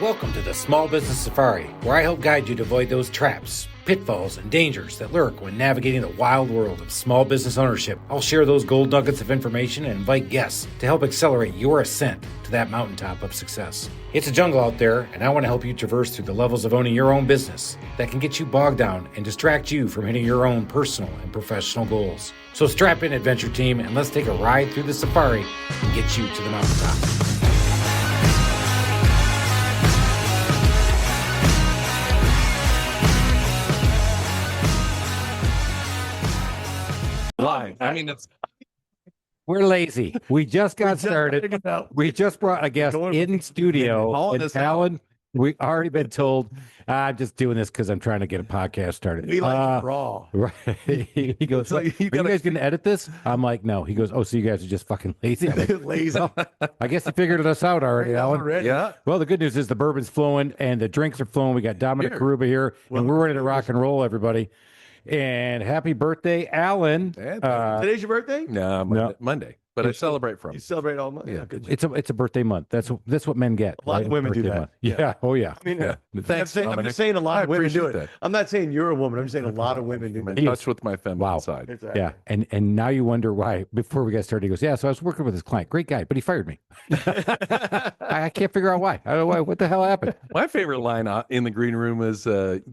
Welcome to the Small Business Safari, where I help guide you to avoid those traps, pitfalls, and dangers that lurk when navigating the wild world of small business ownership. I'll share those gold nuggets of information and invite guests to help accelerate your ascent to that mountaintop of success. It's a jungle out there, and I want to help you traverse through the levels of owning your own business that can get you bogged down and distract you from hitting your own personal and professional goals. So strap in, adventure team, and let's take a ride through the safari and get you to the mountaintop. Live. I mean, We're lazy. We just got started. We just brought a guest in studio. And Alan, we already been told, I'm just doing this because I'm trying to get a podcast started. We like it raw. Right. He goes, like are you guys going to edit this? I'm like, no. He goes, oh, so you guys are just fucking lazy? I'm like, Lazy. well, I guess you figured us out already, Alan. yeah. Well, the good news is the bourbon's flowing and the drinks are flowing. We got Dominic Carubba here, and we're ready to rock and roll, everybody. And happy birthday, Alan. Today's your birthday? No, Monday. But I celebrate from. You celebrate all month? Yeah. Good. It's a birthday month. That's what men get. A lot of women do Birthday that. month. Yeah. Oh yeah. I mean, Yeah. I'm Thanks, just saying a lot of women do it. that. I'm not saying you're a woman. I'm just saying a lot of women do I'm in that. touch with my feminine Wow. side. Exactly. Yeah. And now you wonder why. Before we got started, he goes, yeah. So I was working with this client, great guy, but he fired me. I can't figure out why. I don't know why. What the hell happened? My favorite line in the green room is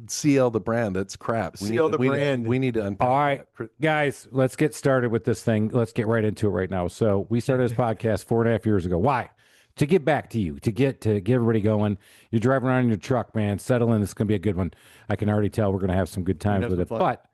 CL the brand. That's crap. CL the brand. We need to unpack. All right, guys, let's get started with this thing. Let's get right into it right now. So we started this podcast 4.5 years ago. Why? To get back to you, to get everybody going. You're driving around in your truck, man. Settle in. It's going to be a good one. I can already tell we're going to have some good times with it. fun. But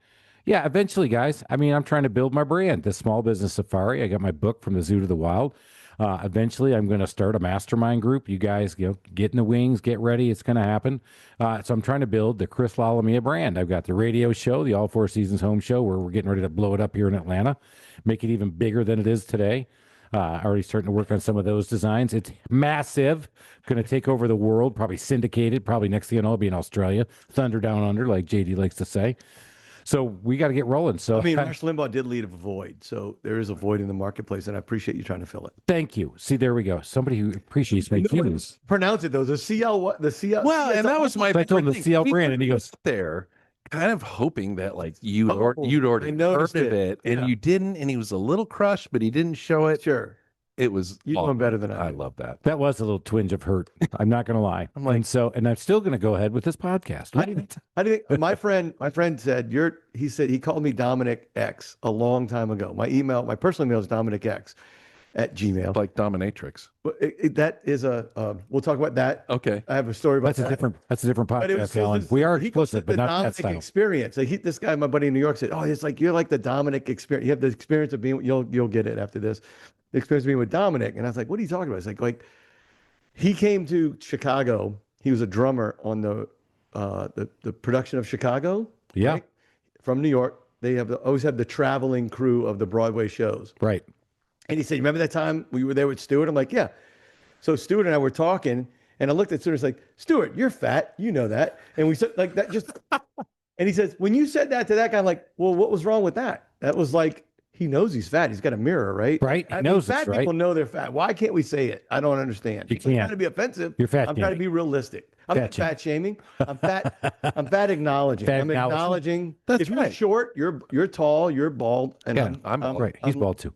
yeah, eventually, guys, I mean, I'm trying to build my brand, the Small Business Safari. I got my book From the Zoo to the Wild. Eventually, I'm going to start a mastermind group. You guys, get in the wings, get ready. It's going to happen. So I'm trying to build the Chris Lalamia brand. I've got the radio show, the All Four Seasons Home Show, where we're getting ready to blow it up here in Atlanta, make it even bigger than it is today. Already starting to work on some of those designs. It's massive, going to take over the world, probably syndicated, probably next thing you know, I'll be in Australia, thunder down under, like JD likes to say. So we got to get rolling. So I mean, Rush Limbaugh did lead a void. So there is a void in the marketplace, and I appreciate you trying to fill it. thank you. See, there we go. Somebody who appreciates my feelings. Pronounce it, though. The CL, what? The CL. Well, and that was my So I told him the thing. CL We brand, and he goes, there, kind of hoping that like you'd Oh, already I heard noticed of it, and Yeah. you didn't, and he was a little crushed, but he didn't show it. Sure. It was You know awesome. him better than I I do. love that. that was a little twinge of hurt. I'm not going to lie. I'm like- and I'm still going to go ahead with this podcast. How do you think? My friend said he called me Dominic X a long time ago. My personal email is Dominic X at Gmail. Like dominatrix. But that is we'll talk about that. Okay. I have a story about That's a different But it podcast, was Alan. this- We are he calls explicit, it but the not that Dominic style. experience. Like this guy, my buddy in New York, said, "Oh, it's like you're like the Dominic experience. You have the experience of being. You'll get it after this. The experience of being with Dominic." And I was like, "What are you talking about?" It's like he came to Chicago. He was a drummer on the production of Chicago. Yeah. right? From New York. They always have the traveling crew of the Broadway shows. Right. And he said, "Remember that time we were there with Stuart?" I'm like, "Yeah." So Stuart and I were talking, and I looked at Stuart. I was like, "Stuart, you're fat. You know that." And we said like that just. And he says, "When you said that to that guy, I'm like, well, what was wrong with that? That was like he knows he's fat. He's got a mirror, right? Right. He I mean, knows fat this, right? people know they're fat. Why can't we say it? I don't understand. You I'm trying can't. to be offensive. You're fat I'm trying to shaming. be realistic. I'm not Fat fat shaming. I'm fat. I'm fat acknowledging. Fat I'm acknowledging. That's if you're right. short, you're tall, you're bald, and Yeah, I'm bald. Right. He's I'm- bald too.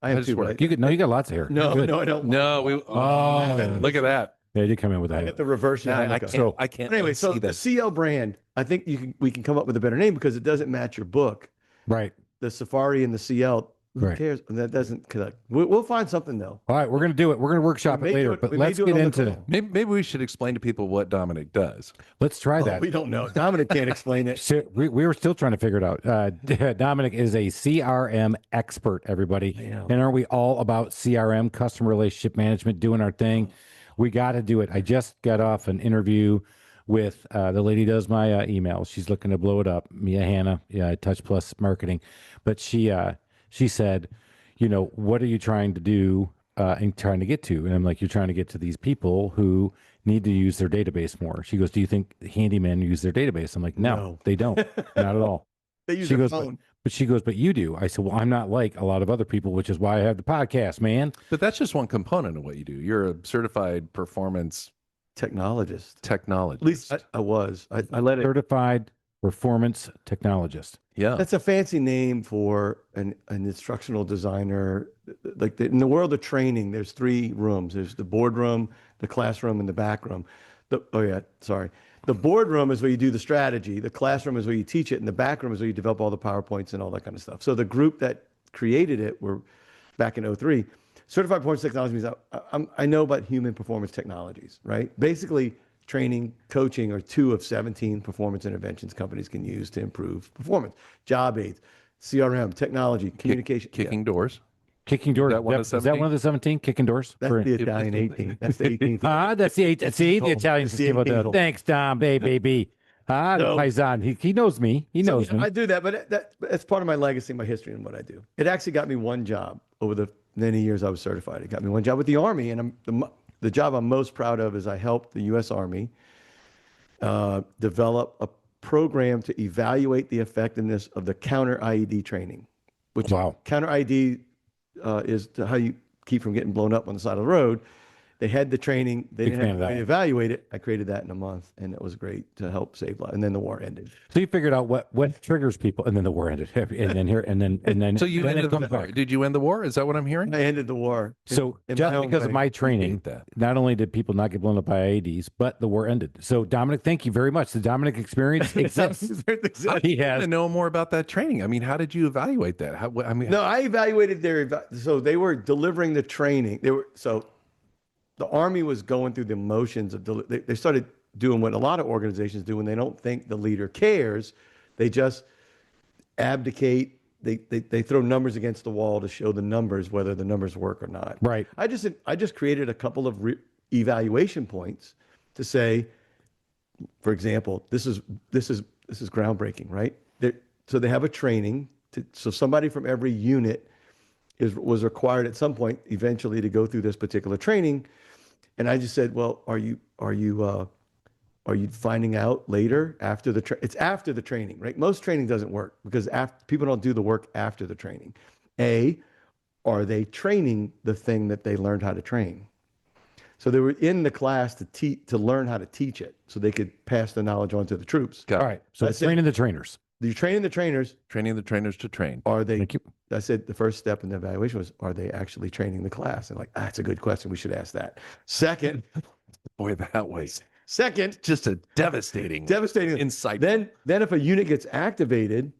I am I just too, work. right? You got lots of hair. No, Good. no, I don't. No, we. Oh. Look at that. Yeah, you come in with I that. get the reverse. No, I Hanukkah. can't. So- I can't. But anyway, so see the that. CL brand, I think we can come up with a better name because it doesn't match your book. Right. The Safari and the CL. Who Right. cares? That doesn't connect. We'll find something though. All right, we're going to do it. We're going to workshop We it may do later, it- but we may let's do it get on the into call. Maybe we should explain to people what Dominic does. let's try Oh, that. we don't know. Dominic can't explain it. So we were still trying to figure it out. Dominic is a CRM expert, everybody. Damn. And aren't we all about CRM, customer relationship management, doing our thing? We got to do it. I just got off an interview with the lady who does my email. She's looking to blow it up, Mia Hanna, Touch Plus Marketing. But she said, what are you trying to do and trying to get to? And I'm like, you're trying to get to these people who need to use their database more. She goes, do you think handymen use their database? I'm like, no. They don't. Not at all. They use She their goes, phone. but she goes, but you do. I said, well, I'm not like a lot of other people, which is why I have the podcast, man. But that's just one component of what you do. You're a certified performance technologist. Technology. At least I was. I let it. Certified performance technologist. Yeah. That's a fancy name for an instructional designer. Like in the world of training, there's 3 rooms. There's the boardroom, the classroom, and the back room. The boardroom is where you do the strategy. The classroom is where you teach it, and the back room is where you develop all the PowerPoints and all that kind of stuff. So the group that created it were back in '03. Certified Performance Technology means I know about human performance technologies, right? Basically, training, coaching are 2 of 17 performance interventions companies can use to improve performance. Job aids, CRM, technology, communication. Kicking doors. Kicking doors. Is that one of Is that one of the 17? Kicking doors? That's the Italian 18. That's the 18th. That's the 8th. See, the Italians It's just give out the the thanks, Tom, baby. The So- paisan. He knows me. He knows me. I do that, but that's part of my legacy, my history, and what I do. It actually got me one job over the many years I was certified. It got me one job with the Army, and the job I'm most proud of is I helped the U.S. Army develop a program to evaluate the effectiveness of the counter IED training. Which Wow. counter IED is how you keep from getting blown up on the side of the road. They had the training. They Big didn't fan have of that to one. evaluate it. I created that in a month, and it was great to help save lives. And then the war ended. So you figured out what triggers people, and then the war ended, and then So you then ended it comes the, back. did you end the war? Is that what I'm hearing? I ended the war. So in just my own because of way. my training, that. not only did people not get blown up by IEDs, but the war ended. So Dominic, thank you very much. The Dominic experience exists. He I has. want to know more about that training. I mean, how did you evaluate that? I mean, No, I evaluated so they were delivering the training. The Army was going through the motions of they started doing what a lot of organizations do when they don't think the leader cares. They just abdicate. They throw numbers against the wall to show the numbers whether the numbers work or not. Right. I just created a couple of evaluation points to say, for example, this is groundbreaking, right? So they have a training. So somebody from every unit was required at some point eventually to go through this particular training. And I just said, well, are you finding out later after it's after the training, right? Most training doesn't work because people don't do the work after the training. Are they training the thing that they learned how to train? So they were in the class to learn how to teach it so they could pass the knowledge on to the troops. All right. So That's it. training the trainers. You're training the trainers. training the trainers to train. Are they? Thank you. I said the first step in the evaluation was, are they actually training the class? And that's a good question. We should ask that. Second, Boy, that was just a devastating insight. Then if a unit gets activated,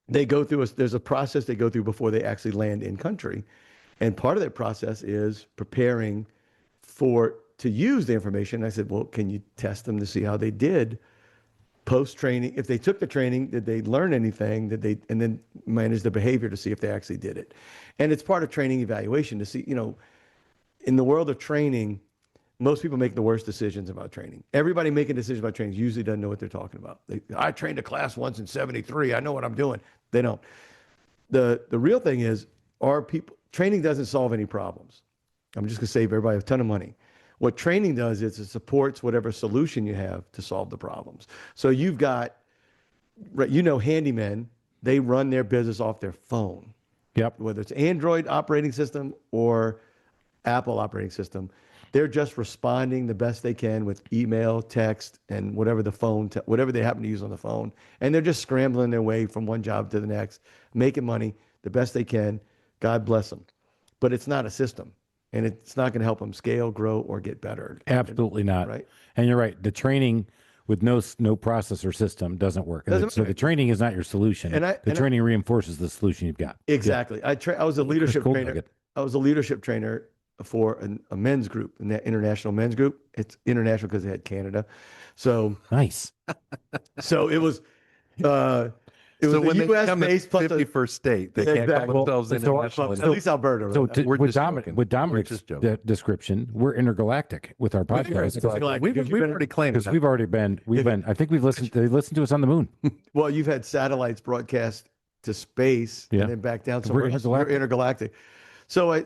they go through there's a process they go through before they actually land in country. And part of that process is preparing to use the information. I said, well, can you test them to see how they did post-training? If they took the training, did they learn anything? And then manage the behavior to see if they actually did it? And it's part of training evaluation to see, in the world of training, most people make the worst decisions about training. Everybody making decisions about training usually doesn't know what they're talking about. I trained a class once in '73. I know what I'm doing. They don't. The real thing is, training doesn't solve any problems. I'm just going to save everybody a ton of money. What training does is it supports whatever solution you have to solve the problems. So you've got, handymen, they run their business off their phone. Yep. Whether it's Android operating system or Apple operating system, they're just responding the best they can with email, text, and whatever whatever they happen to use on the phone. And they're just scrambling their way from one job to the next, making money the best they can. God bless them. But it's not a system. And it's not going to help them scale, grow, or get better. Absolutely not. Right. And you're right. The training with no process or system doesn't work. Doesn't So work. The training is not your solution. The training reinforces the solution you've got. Exactly. I was a leadership cool. trainer. I was a leadership trainer for a men's group, an international men's group. It's international because they had Canada. So Nice. it was. It was So when the they U.S. become the based plus 51st state, they can't Exactly. call themselves international. at least Alberta. So right? We're with just joking. With Dominic's We're just joking. description, we're intergalactic with our podcast. We've already claimed Because that. we've already been, I think we've listened, they listened to us on the moon. Well, you've had satellites broadcast to space Yeah. and then back down. So We're we're intergalactic. intergalactic. So I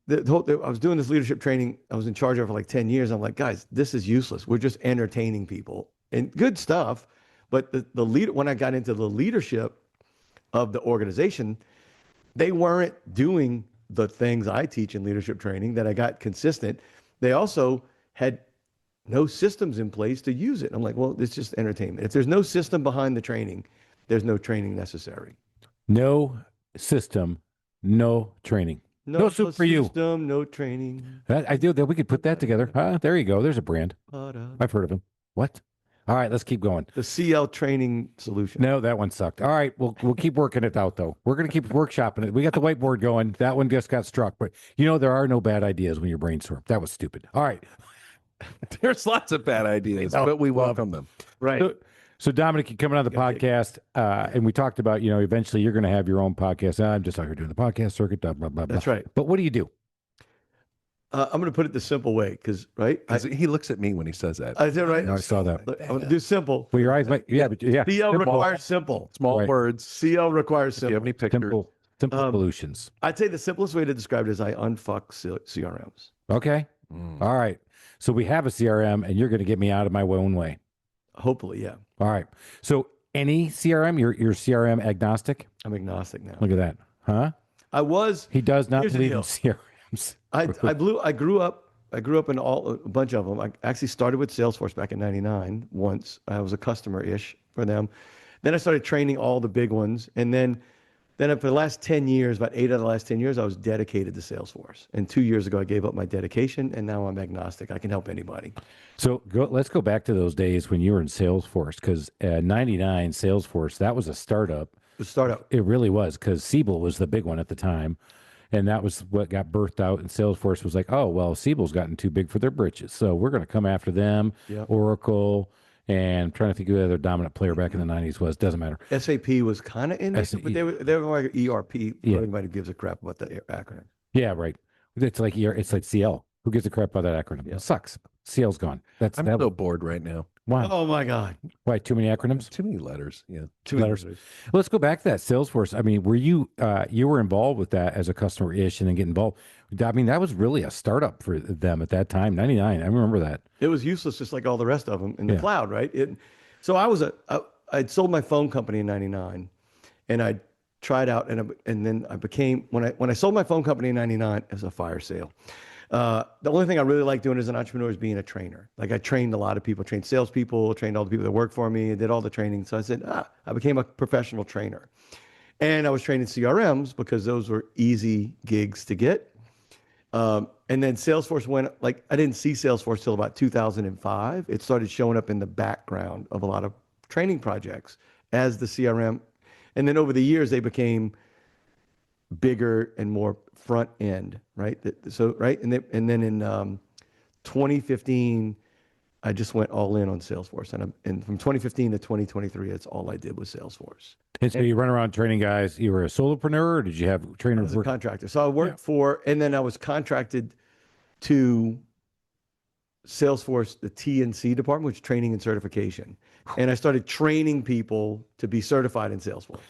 was doing this leadership training. I was in charge of it for like 10 years. I'm like, guys, this is useless. We're just entertaining people and good stuff. But the leader, when I got into the leadership of the organization, they weren't doing the things I teach in leadership training that I got consistent. They also had no systems in place to use it. I'm like, well, it's just entertainment. If there's no system behind the training, there's no training necessary. No system, no training. No soup for you. System, no training. I do that. We could put that together. There you go. There's a brand. I've heard of him. What? All right, let's keep going. The CL training solution. No, that one sucked. All right, we'll keep working it out though. We're gonna keep workshopping it. We got the whiteboard going. That one just got struck, but there are no bad ideas when you brainstorm. That was stupid. All right. There's lots of bad ideas, but we welcome them. Right. So Dominic, you coming on the podcast, and we talked about, eventually you're going to have your own podcast. I'm just out here doing the podcast circuit, blah, blah, blah, blah. That's right. But what do you do? I'm going to put it the simple way because, right? He looks at me when he says that. I did right. No, I saw that. I'm going to do simple. Well, your eyes might, yeah. CL requires simple. Small Right. words. CL requires If you simple. have any pictures. Simple solutions. I'd say the simplest way to describe it is I unfuck CRMs. Okay. All right. So we have a CRM, and you're going to get me out of my own way. Hopefully, yeah. All right. So any CRM, you're CRM agnostic? I'm agnostic now. Look at that. Huh? I was. He does not Here's the believe in deal. CRMs. I grew up in a bunch of them. I actually started with Salesforce back in '99 once. I was a customer-ish for them. Then I started training all the big ones. And then for the last 10 years, about 8 of the last 10 years, I was dedicated to Salesforce. And 2 years ago, I gave up my dedication, and now I'm agnostic. I can help anybody. So let's go back to those days when you were in Salesforce, because 99 Salesforce, that was a startup. The startup. It really was, because Siebel was the big one at the time. And that was what got birthed out. And Salesforce was like, oh, well, Siebel's gotten too big for their britches. So we're going to come after them. Yep. Oracle. And I'm trying to think who the other dominant player back in the 90s was. Doesn't matter. SAP was kind of in it, but they were like ERP. Yeah. Everybody gives a crap about the acronym. Yeah, right. It's like CL. Who gives a crap about that acronym? Yeah. It sucks. CL's gone. I'm so bored right now. Why? Oh my God. Why? Too many acronyms? Too many letters. Yeah. Too many Letters. letters. Let's go back to that Salesforce. I mean, were you were involved with that as a customer-ish and then get involved? I mean, that was really a startup for them at that time. 99. I remember that. It was useless, just like all the rest of them in the Yeah. cloud, right? So I'd sold my phone company in '99, and I tried out, and then I became when I sold my phone company in '99 as a fire sale. The only thing I really liked doing as an entrepreneur is being a trainer. Like I trained a lot of people, trained salespeople, trained all the people that worked for me, did all the training. So I said, I became a professional trainer, and I was training CRMs because those were easy gigs to get. And then Salesforce I didn't see Salesforce till about 2005. It started showing up in the background of a lot of training projects as the CRM. And then over the years, they became bigger and more front end, right? So, right. And then in 2015, I just went all in on Salesforce. And from 2015 to 2023, that's all I did was Salesforce. And so you run around training guys. You were a solopreneur, or did you have I trainers was a work? contractor. So I worked and then I was contracted to Salesforce, the T&C department, which is training and certification. And I started training people to be certified in Salesforce.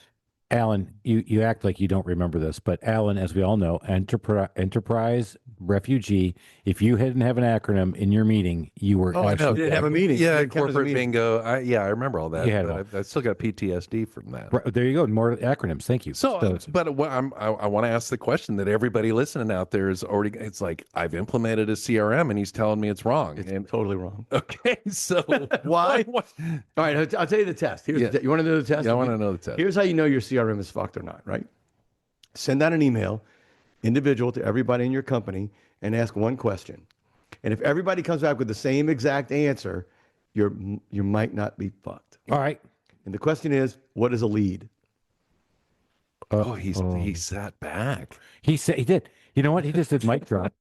Alan, you act like you don't remember this, but Alan, as we all know, enterprise refugee. If you didn't have an acronym in your meeting, you were. Oh, I know. You didn't have a meeting. Yeah, It didn't count as a corporate meeting. bingo. I remember all that. You had it but I still got PTSD from that. Right, there you go. More acronyms. Thank you. But what I want to ask the question that everybody listening out there is already. It's like I've implemented a CRM and he's telling me it's wrong. It's And totally wrong. okay, so Why? what? All right, I'll tell you the test. Here's Yeah. you want to know the test? Yeah, I want to know the test. Here's how you know your CRM is fucked or not, right? Send out an email, individual to everybody in your company, and ask one question. And if everybody comes back with the same exact answer, you might not be fucked. All right. And the question is, what is a lead? He sat back. He said he did. You know what? He just did mic drop.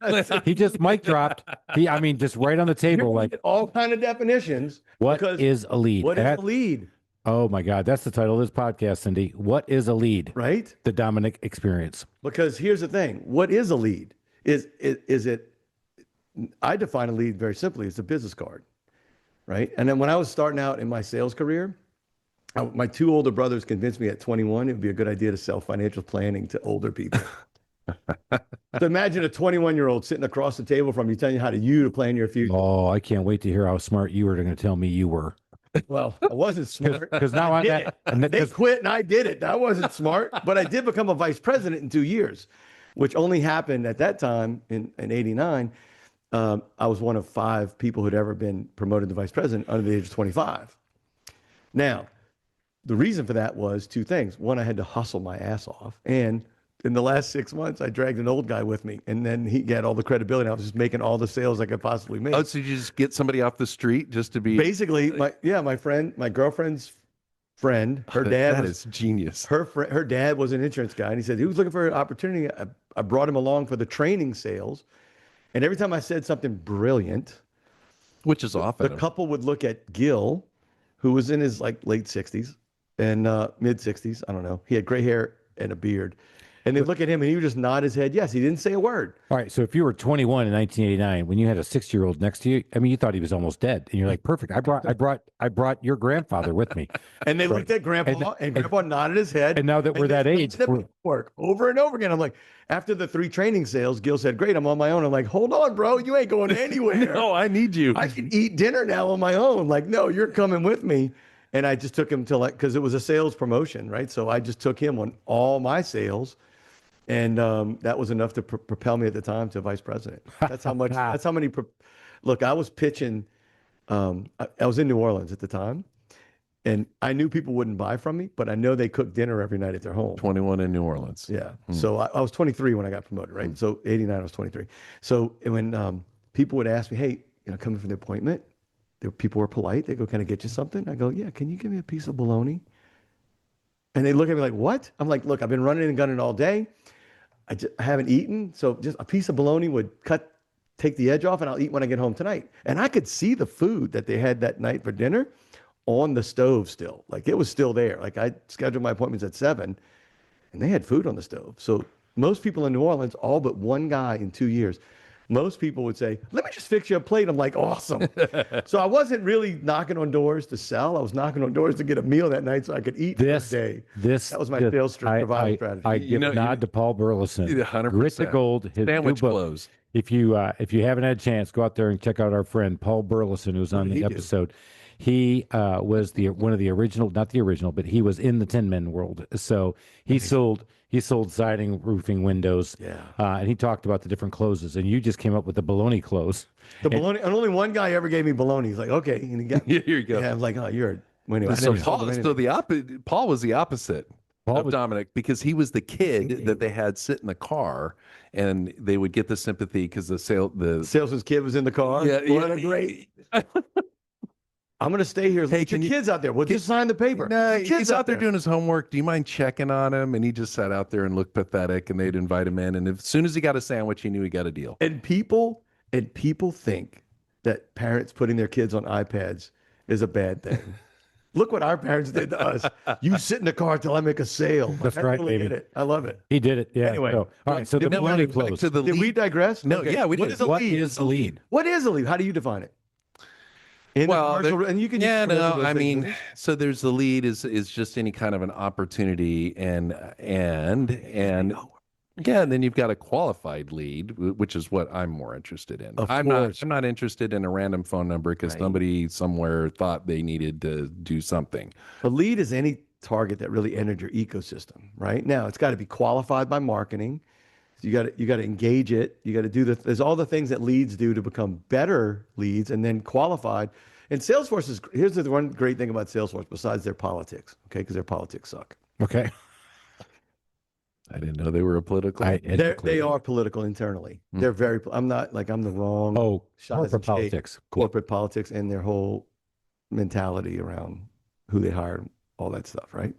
He just mic dropped. Just right on the table. Like, All kind of definitions. what because is a lead? What is a lead, Oh my God, that's the title of this podcast, Cindy. What is a lead? right? The Dominic Experience. Because here's the thing: what is a lead? Is it? I define a lead very simply. It's a business card, right? And then when I was starting out in my sales career, my two older brothers convinced me at 21 it would be a good idea to sell financial planning to older people. So imagine a 21-year-old sitting across the table from you, telling you how to plan your future. Oh, I can't wait to hear how smart you were going to tell me you were. Well, I wasn't smart. Because now I'm did it. They quit and I did it. I wasn't smart, but I did become a vice president in 2 years, which only happened at that time in '89. I was one of 5 people who'd ever been promoted to vice president under the age of 25. Now, the reason for that was 2 things. One, I had to hustle my ass off. And in the last 6 months, I dragged an old guy with me. And then he got all the credibility. I was just making all the sales I could possibly make. Oh, so you just get somebody off the street just to be Basically, my girlfriend's friend, her dad that was is genius. her dad was an insurance guy, and he said he was looking for an opportunity. I brought him along for the training sales, and every time I said something brilliant, Which is often the couple would look at Gil, who was in his like late 60s and mid 60s. I don't know. He had gray hair and a beard, and they'd look at him, and he would just nod his head. Yes, he didn't say a word. All right. So if you were 21 in 1989, when you had a 6-year-old next to you, I mean, you thought he was almost dead, and you're like, perfect. I brought your grandfather with me. And they looked at Grandpa, and Grandpa nodded his head. And now that we're that age, work over and over again. I'm like, after the 3 training sales, Gil said, "Great, I'm on my own." I'm like, "Hold on, bro, you ain't going anywhere. No, I need you. I can eat dinner now on my own." Like, no, you're coming with me. And I just took him to because it was a sales promotion, right? So I just took him on all my sales. And that was enough to propel me at the time to vice president. That's how much. That's how many. Look, I was pitching. I was in New Orleans at the time, and I knew people wouldn't buy from me, but I know they cook dinner every night at their home. 21 in New Orleans. Yeah. So I was 23 when I got promoted, right? So 89, I was 23. So when people would ask me, "Hey, coming for the appointment," people were polite. They go, "Can I get you something?" I go, "Yeah. Can you give me a piece of bologna?" And they look at me like, "What?" I'm like, "Look, I've been running and gunning all day. I haven't eaten, so just a piece of bologna would take the edge off, and I'll eat when I get home tonight." And I could see the food that they had that night for dinner on the stove still. Like, it was still there. Like, I scheduled my appointments at 7, and they had food on the stove. So most people in New Orleans, all but one guy in 2 years, most people would say, "Let me just fix you a plate." I'm like, awesome. So I wasn't really knocking on doors to sell. I was knocking on doors to get a meal that night so I could eat this day. That was my sales survival strategy. I give a nod to Paul Burleson. 100%. Grit to Gold. His Sandwich new book. clothes. If you haven't had a chance, go out there and check out our friend Paul Burleson, who's on the episode. He was one of the original, not the original, but he was in the Tin Men world. So he sold siding, roofing, windows. Yeah. And he talked about the different closes. And you just came up with the bologna close. The bologna, and only one guy ever gave me bologna. He's like, "Okay," and he got Here you go. Yeah, I'm like, "Oh, you're." Well, anyway, So Paul was the opposite of Dominic, because he was the kid that they had sit in the car, and they would get the sympathy because the salesman's kid was in the car. Yeah, What a great. I'm going to stay here. Hey, your kids out there. We'll just sign the paper. No, he's out there doing his homework. Do you mind checking on him? And he just sat out there and looked pathetic, and they'd invite him in. And as soon as he got a sandwich, he knew he got a deal. And people think that parents putting their kids on iPads is a bad thing. Look what our parents did to us. You sit in the car till I make a sale. That's right, really baby. get it. I love it. He did it. Yeah. Anyway, all right. So the bologna close. Did we digress? No, yeah, we did. What is a lead? What is a lead? How do you define it? And you can I mean, so there's the lead is just any kind of an opportunity, and then you've got a qualified lead, which is what I'm more interested in. I'm not interested in a random phone number because somebody somewhere thought they needed to do something. A lead is any target that really entered your ecosystem. Right now, it's got to be qualified by marketing. You got to engage it. You got to do there's all the things that leads do to become better leads, and then qualified. And Salesforce here's the one great thing about Salesforce besides their politics, okay? Because their politics suck. Okay. I didn't know they were a political. They are political internally. They're very. I'm not like I'm the wrong. Corporate politics. Corporate politics and their whole mentality around who they hire, all that stuff, right?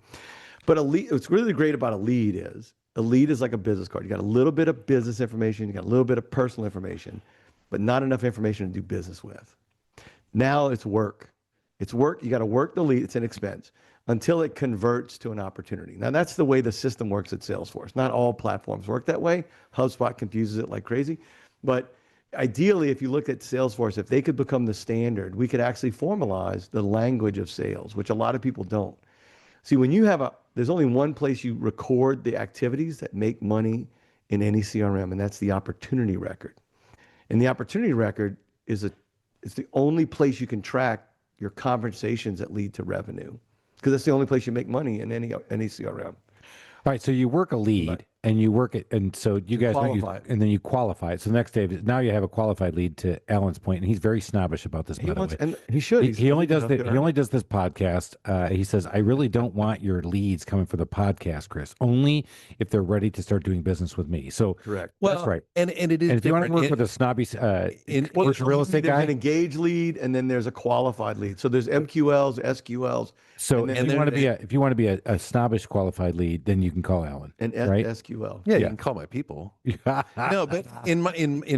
But a lead. What's really great about a lead is like a business card. You got a little bit of business information, you got a little bit of personal information, but not enough information to do business with. Now it's work. It's work. You got to work the lead. It's an expense until it converts to an opportunity. Now that's the way the system works at Salesforce. Not all platforms work that way. HubSpot confuses it like crazy. But ideally, if you look at Salesforce, if they could become the standard, we could actually formalize the language of sales, which a lot of people don't. See, when you have there's only one place you record the activities that make money in any CRM, and that's the opportunity record. And the opportunity record is it's the only place you can track your conversations that lead to revenue, because that's the only place you make money in any CRM. All right. So you work a lead. and you work it, and so you guys know qualify it. and then you qualify it. So the next day, now you have a qualified lead. To Alan's point, and he's very snobbish about this. He By the wants, way, and he should. he only does the, he only does this podcast. He says, "I really don't want your leads coming for the podcast, Chris. Only if they're ready to start doing business with me." So correct. Well, that's right. And it is And if you want to different. work with a snobby in- commercial real estate There's guy, an engaged lead, and then there's a qualified lead. So there's MQLs, SQLs, so and if then you want to be if you want to be a snobbish qualified lead, then you can call Alan. and right? SQL. Yeah, Yeah. you can call my people. No, but in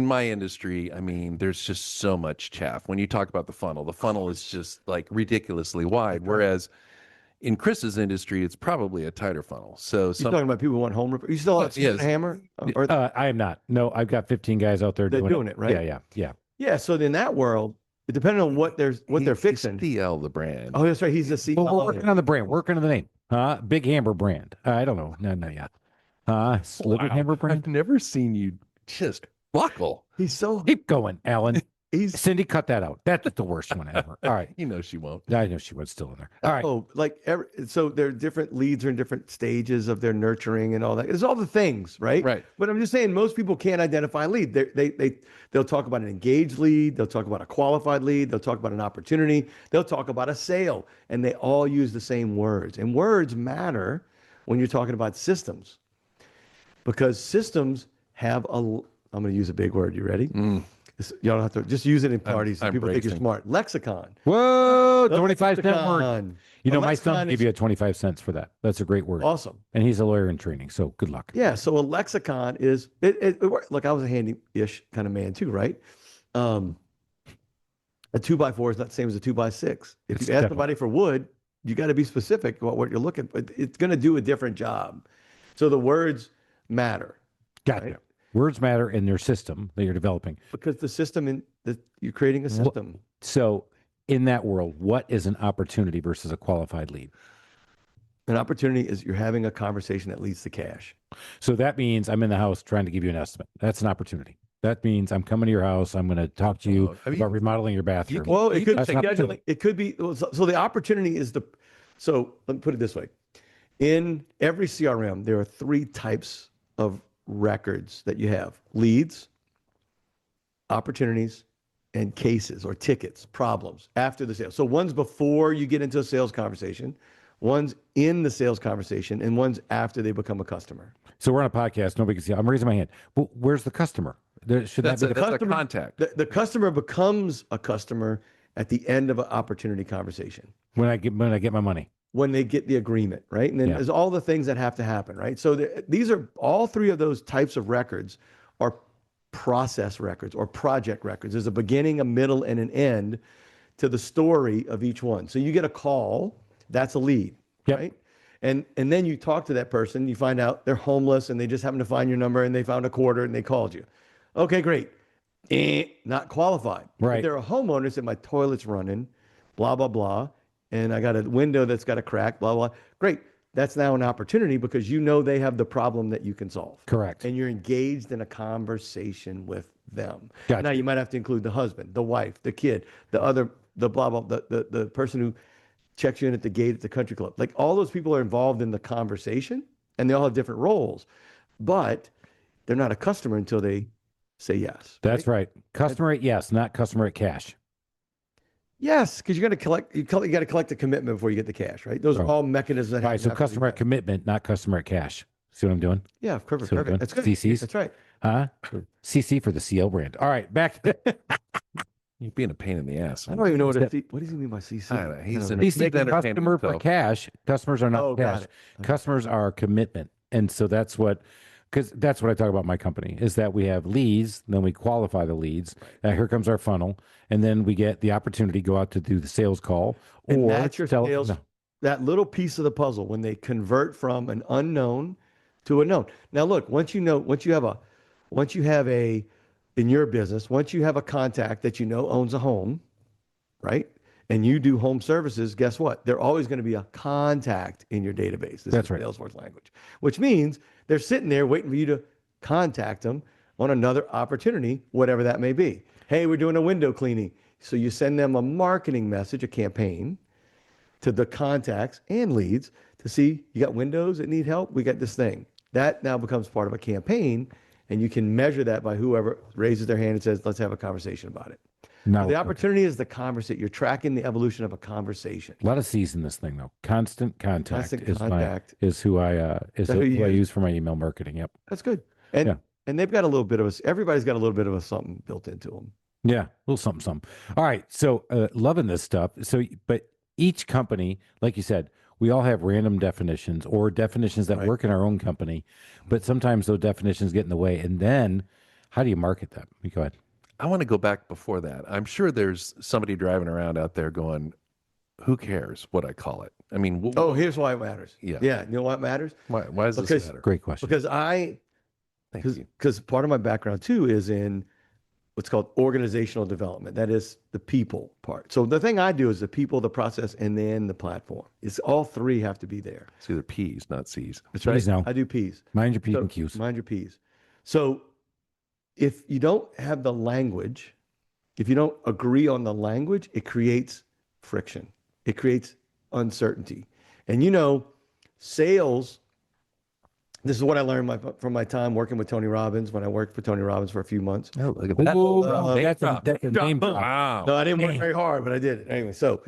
my industry, I mean, there's just so much chaff. When you talk about the funnel is just like ridiculously wide. Whereas in Chris's industry, it's probably a tighter funnel. So You're some talking about people who want home repair. You still have yes. a hammer? Or, I am not. No, I've got 15 guys out there They're doing, doing it, right? Yeah. yeah. So in that world, depending on what they're fixing. He's CL the brand. Oh, that's right. He's the CEO. Well, we're working on the brand, working on the name. Big Hammer brand. I don't know. No, yet. Slivered Hammer brand. I've never seen you just buckle. He's so Keep going, Alan. he's Cindy, cut that out. That's the worst one ever. All right. You know she won't. I know she was still in there. All right. oh like so their different leads are in different stages of their nurturing and all that. It's all the things, right? Right. But I'm just saying most people can't identify a lead. They'll talk about an engaged lead, they'll talk about a qualified lead, they'll talk about an opportunity, they'll talk about a sale, and they all use the same words. And words matter when you're talking about systems. Because systems have I'm going to use a big word. You ready? You don't have to just use it in parties. I'm People think you're bracing. smart. Lexicon. Whoa, 25 cent word. Lexicon. You know, A my son lexicon gave is you 25 cents for that. That's a great word. awesome. And he's a lawyer in training. So good luck. Yeah. So a lexicon is look, I was a handy-ish kind of man too, right? A 2x4 is not the same as a 2x6. If It's you ask definitely- somebody for wood, you got to be specific about what you're looking for. It's going to do a different job. So the words matter. Gotcha. Right. Words matter in their system that you're developing. Because the system you're creating a system. So in that world, what is an opportunity versus a qualified lead? An opportunity is you're having a conversation that leads to cash. So that means I'm in the house trying to give you an estimate. That's an opportunity. That means I'm coming to your house. I'm going to talk to you I mean, about remodeling your bathroom. Well, it could That's an opportunity. it could be so the opportunity is so let me put it this way. In every CRM, there are 3 types of records that you have: leads, opportunities, and cases or tickets, problems after the sale. So one's before you get into a sales conversation, one's in the sales conversation, and one's after they become a customer. So we're on a podcast. Nobody can see. I'm raising my hand. Well, where's the customer? Should That's that be the a customer- contact. The customer becomes a customer at the end of an opportunity conversation, when I get my money? when they get the agreement, right? And then Yeah. there's all the things that have to happen, right? So these are all 3 of those types of records are process records or project records. There's a beginning, a middle, and an end to the story of each one. So you get a call, that's a lead, Yep. right? And then you talk to that person, you find out they're homeless and they just happen to find your number and they found a quarter and they called you. Okay, great. Not qualified. Right. But they're a homeowner, said my toilet's running, blah, blah, blah. And I got a window that's got a crack, blah, blah. Great. That's now an opportunity because you know they have the problem that you can solve. Correct. And you're engaged in a conversation with them. Gotcha. Now you might have to include the husband, the wife, the kid, the blah, blah, the person who checks you in at the gate at the country club. Like all those people are involved in the conversation and they all have different roles, but they're not a customer until they say yes. That's right. Customer at yes, not customer at cash. Yes, because you're going to collect. You got to collect the commitment before you get the cash, right? Those are Right. all mechanisms. That All right. have So to be customer at met. commitment, not customer at cash. See what I'm doing? Yeah, perfect. See what I'm doing? Perfect. That's good. CCs? That's right. Huh? CC for the CL brand. All right. Back to You're being a pain in the ass. I don't even know what what does he mean by CC? I don't know. He's an CC big entertainment customer for though. cash. Customers are not Oh, got cash. it. Customers are commitment. And so that's what, because that's what I talk about in my company is that we have leads, then we qualify the leads. Here comes our funnel. And then we get the opportunity to go out to do the sales call. And or that's your sell- sales. no. That little piece of the puzzle when they convert from an unknown to a known. Now, look, once you have in your business, once you have a contact that you know owns a home, right? And you do home services, guess what? They're always going to be a contact in your database. This That's is right. Salesforce language, which means they're sitting there waiting for you to contact them on another opportunity, whatever that may be. Hey, we're doing a window cleaning. So you send them a marketing message, a campaign to the contacts and leads to see you got windows that need help. We got this thing. that now becomes part of a campaign, and you can measure that by whoever raises their hand and says, let's have a conversation about it. No, So the opportunity is the conversation. You're tracking the evolution of a conversation. a lot of C's in this thing though. Constant contact Constant is contact. who I who you I use? use for my email marketing. Yep. That's good. And Yeah. and they've got a little bit of everybody's got a little bit of a something built into them. Yeah, a little something, something. All right, so loving this stuff. So, but each company, like you said, we all have random definitions or definitions that Right. work in our own company, but sometimes those definitions get in the way. And then, how do you market them? You go ahead. I want to go back before that. I'm sure there's somebody driving around out there going, "Who cares what I call it?" I mean, Oh, here's why it matters. Yeah. Yeah. You know why it matters? why does this because- matter? Great question. Because Thank you. because part of my background too is in what's called organizational development. That is the people part. So the thing I do is the people, the process, and then the platform. It's all three have to be there. It's either P's, not C's. That's Please right. no. I do P's. Mind your P's So, and Q's. mind your P's. So if you don't have the language, if you don't agree on the language, it creates friction. It creates uncertainty. And sales, this is what I learned from my time working with Tony Robbins when I worked for Tony Robbins for a few months. Oh, look at that. Whoa, Name that's a, drop. that's a name drop. Wow. No, I didn't work very hard, but I did it. Anyway, so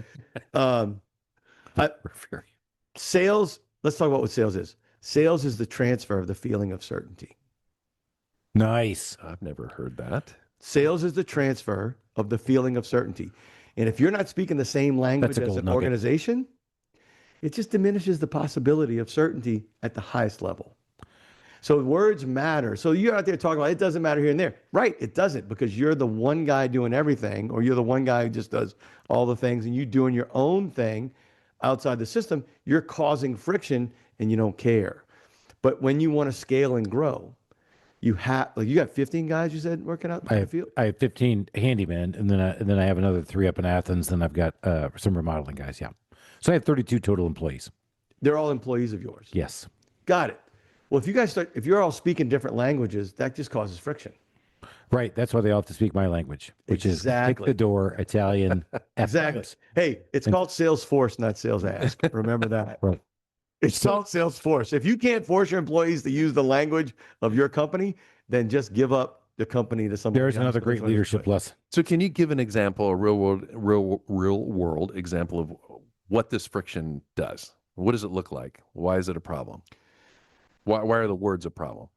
sales, let's talk about what sales is. Sales is the transfer of the feeling of certainty. Nice. I've never heard that. Sales is the transfer of the feeling of certainty. And if you're not speaking the same language That's a as gold an nugget. organization, it just diminishes the possibility of certainty at the highest level. So words matter. So you're out there talking about it doesn't matter here and there. Right, it doesn't, because you're the one guy doing everything, or you're the one guy who just does all the things, and you doing your own thing outside the system. You're causing friction and you don't care. But when you want to scale and grow, you have, like, you got 15 guys, you said, working out in the field? I have 15 handymen, and then I have another 3 up in Athens. Then I've got some remodeling guys. Yeah, so I have 32 total employees. They're all employees of yours. Yes. Got it. Well, if you're all speaking different languages, that just causes friction. Right. That's why they all have to speak my language, which is kick Exactly. the door, Italian. Exactly. Hey, it's called Salesforce, not Sales Ask. Remember that. Right. It's called Salesforce. If you can't force your employees to use the language of your company, then just give up the company to somebody There's else. another That's great what it's leadership doing. lesson. So can you give an example, a real world example of what this friction does? What does it look like? Why is it a problem? Why are the words a problem?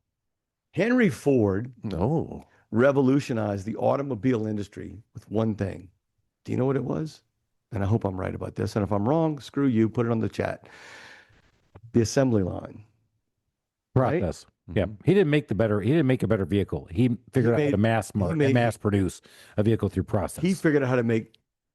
Henry Ford No. revolutionized the automobile industry with one thing. Do you know what it was? And I hope I'm right about this. And if I'm wrong, screw you, put it on the chat. The assembly line. Right? Process. Yeah. He didn't make a better vehicle. He figured out how to mass produce a vehicle through process. He figured out how to make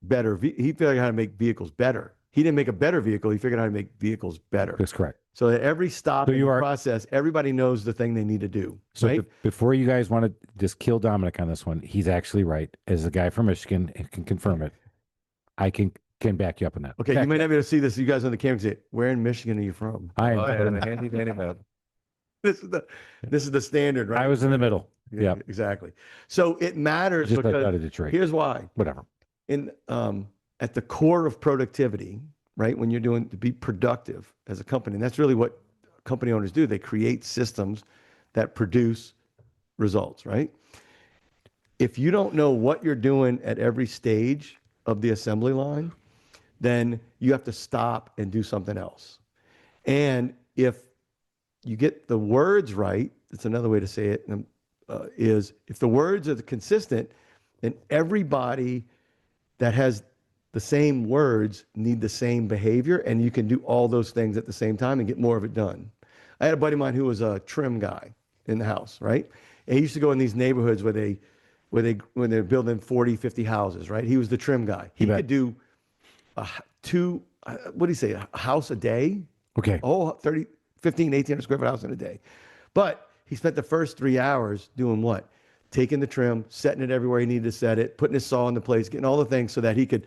he figured out how to make vehicles better. He didn't make a better vehicle. He figured out how to make vehicles better. That's correct. So at every stop So in you the are- process, everybody knows the thing they need to do. So right? before you guys want to just kill Dominic on this one, he's actually right. As a guy from Michigan, and can confirm it. I can back you up on that. Okay, you may not be able to see this. You guys on the camera can say, where in Michigan are you from? I am. Oh, handy dandy man. This is the standard, right? I was in the middle. Yeah, Yeah. exactly. So it matters Just because out of Detroit. here's why. Whatever. In at the core of productivity, right? When you're doing to be productive as a company, and that's really what company owners do. They create systems that produce results, right? If you don't know what you're doing at every stage of the assembly line, then you have to stop and do something else. And if you get the words right, it's another way to say it, is if the words are consistent, then everybody that has the same words need the same behavior, and you can do all those things at the same time and get more of it done. I had a buddy of mine who was a trim guy in the house, right? And he used to go in these neighborhoods when they're building 40, 50 houses, right? He was the trim guy. He could do what do you say, a house a day? Okay. Oh, 30, 15, 1,800 square foot house in a day. But he spent the first 3 hours doing what? Taking the trim, setting it everywhere he needed to set it, putting his saw into place, getting all the things so that he could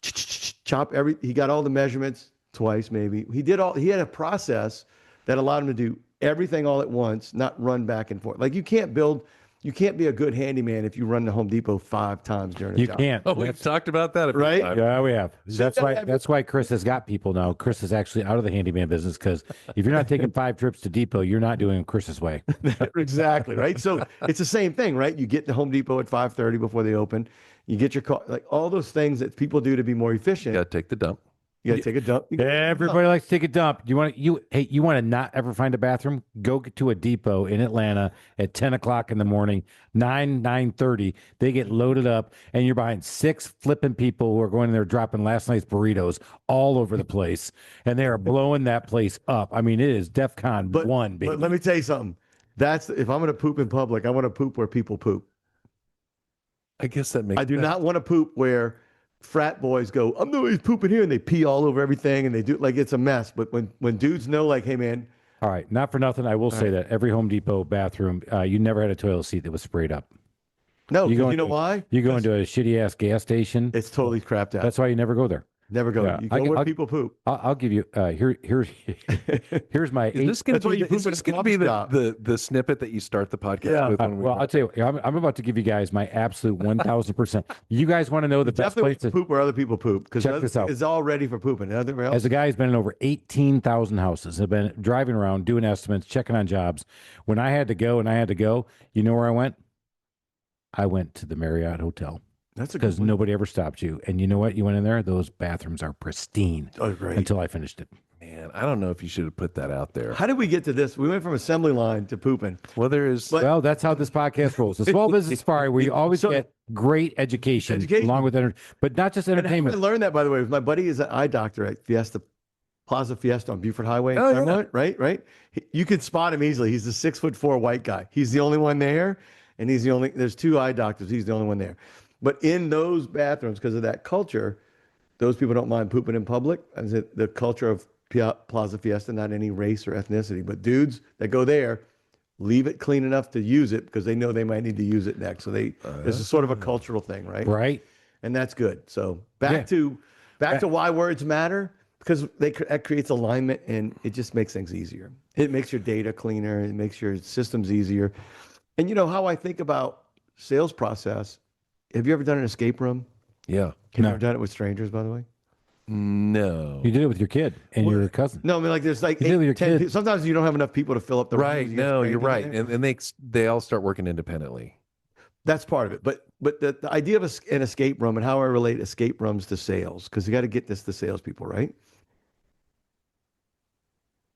chop he got all the measurements twice, maybe. He had a process that allowed him to do everything all at once, not run back and forth. Like, you can't build you can't be a good handyman if you run to Home Depot 5 times during a You job. can't. Oh, we've talked about that a few Right? times. Yeah, we have. That's yeah, why. yeah. That's why Chris has got people now. Chris is actually out of the handyman business because if you're not taking 5 trips to Depot, you're not doing it Chris's way. Exactly, right? So it's the same thing, right? You get to Home Depot at 5:30 before they open. You get your car, like all those things that people do to be more efficient. You got to take the dump. You got to take a dump. You gotta take a dump. Everybody likes to take a dump. You want to you want to not ever find a bathroom? Go to a Depot in Atlanta at 10 o'clock in the morning, 9:30. They get loaded up, and you're behind 6 flipping people who are going in there dropping last night's burritos all over the place, and they are blowing that place up. I mean, it is DEFCON 1, baby. But let me tell you something. That's if I'm going to poop in public, I want to poop where people poop. I guess that makes I do sense. not want to poop where frat boys go, I'm nobody's pooping here, and they pee all over everything, and they do like it's a mess. But when dudes know, like, hey man, All right, not for nothing, I will say that every Home Depot bathroom, you never had a toilet seat that was sprayed up. no, You 'cause go you know into- why? You go into a shitty ass gas station. It's totally crapped out. That's why you never go there. Never go. Yeah, You go where I'll- people poop. I'll give you here's my Is this going That's why you poop at a to be coffee the snippet that you start the podcast Yeah. with? When we well, I'll tell you, I'm about to give you guys my absolute 1,000%. You guys want to know the best Definitely place to poop where other people poop because Check this out. it's all ready for pooping. Everywhere else, As a guy who's been in over 18,000 houses, have been driving around, doing estimates, checking on jobs. When I had to go, you know where I went? I went to the Marriott Hotel that's a good because one. nobody ever stopped you. And you know what? You went in there, those bathrooms are pristine Oh, great. until I finished it. Man, I don't know if you should have put that out there. How did we get to this? We went from assembly line to pooping. Well, there is. But- Well, that's how this podcast rolls. The Small Business Safari, where you always So- get great education, Education. along with but not just And how entertainment. I learned that, by the way, was my buddy is an eye doctor at Plaza Fiesta on Buford Highway. Oh, yeah. Claremont, right. You can spot him easily. He's the 6'4" white guy. He's the only one there, and there's 2 eye doctors. He's the only one there. But in those bathrooms, because of that culture, those people don't mind pooping in public. As the culture of Plaza Fiesta, not any race or ethnicity, but dudes that go there leave it clean enough to use it because they know they might need to use it next. So there's a sort of a cultural thing, right? Right? And that's good. So back to why words matter, because that creates alignment and it just makes things easier. It makes your data cleaner. It makes your systems easier. And you know how I think about sales process. Have you ever done an escape room? Yeah. Have you No. ever done it with strangers, by the way? No. You did it with your kid and your cousin. No, I mean, like there's like You did it with 8, your 10 kid. people. Sometimes you don't have enough people to fill up the Right. rooms. You get No, you're strangers right. in there. And they all start working independently. That's part of it. But the idea of an escape room and how I relate escape rooms to sales, because you got to get this to salespeople, right?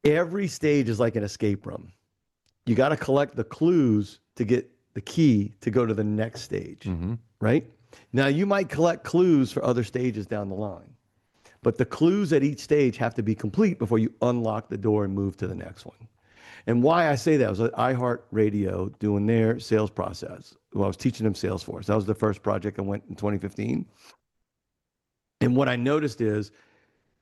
Every stage is like an escape room. You got to collect the clues to get the key to go to the next stage, Mm-hmm. right? Now, you might collect clues for other stages down the line, but the clues at each stage have to be complete before you unlock the door and move to the next one. And why I say that was at iHeartRadio doing their sales process. Well, I was teaching them Salesforce. That was the first project I went in 2015. And what I noticed is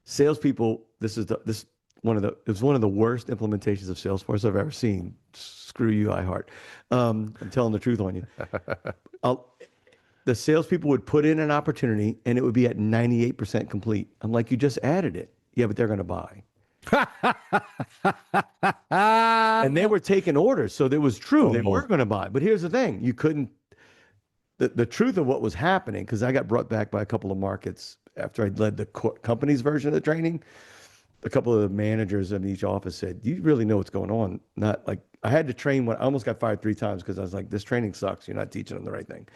salespeople, it was one of the worst implementations of Salesforce I've ever seen. Screw you, iHeart. I'm telling the truth on you. The salespeople would put in an opportunity and it would be at 98% complete. I'm like, you just added it. Yeah, but they're going to buy. And they were taking orders. So it was true. They were going to buy. But here's the thing. You couldn't, the truth of what was happening, because I got brought back by a couple of markets after I'd led the company's version of the training. A couple of the managers in each office said, you really know what's going on. Not like I had to train I almost got fired 3 times because I was like, this training sucks. You're not teaching them the right thing.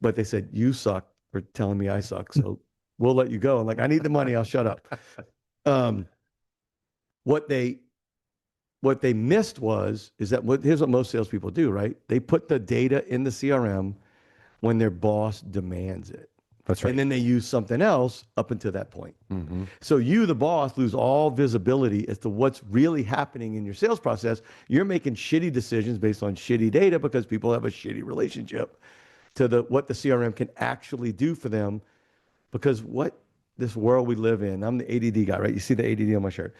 But they said, you suck for telling me I suck. So we'll let you go. I'm like, I need the money. I'll shut up. What they missed is that here's what most salespeople do, right? They put the data in the CRM when their boss demands it. That's right. And then they use something else up until that point. Mm-hmm. So you, the boss, lose all visibility as to what's really happening in your sales process. You're making shitty decisions based on shitty data because people have a shitty relationship to what the CRM can actually do for them. Because what this world we live in, I'm the ADD guy, right? You see the ADD on my shirt.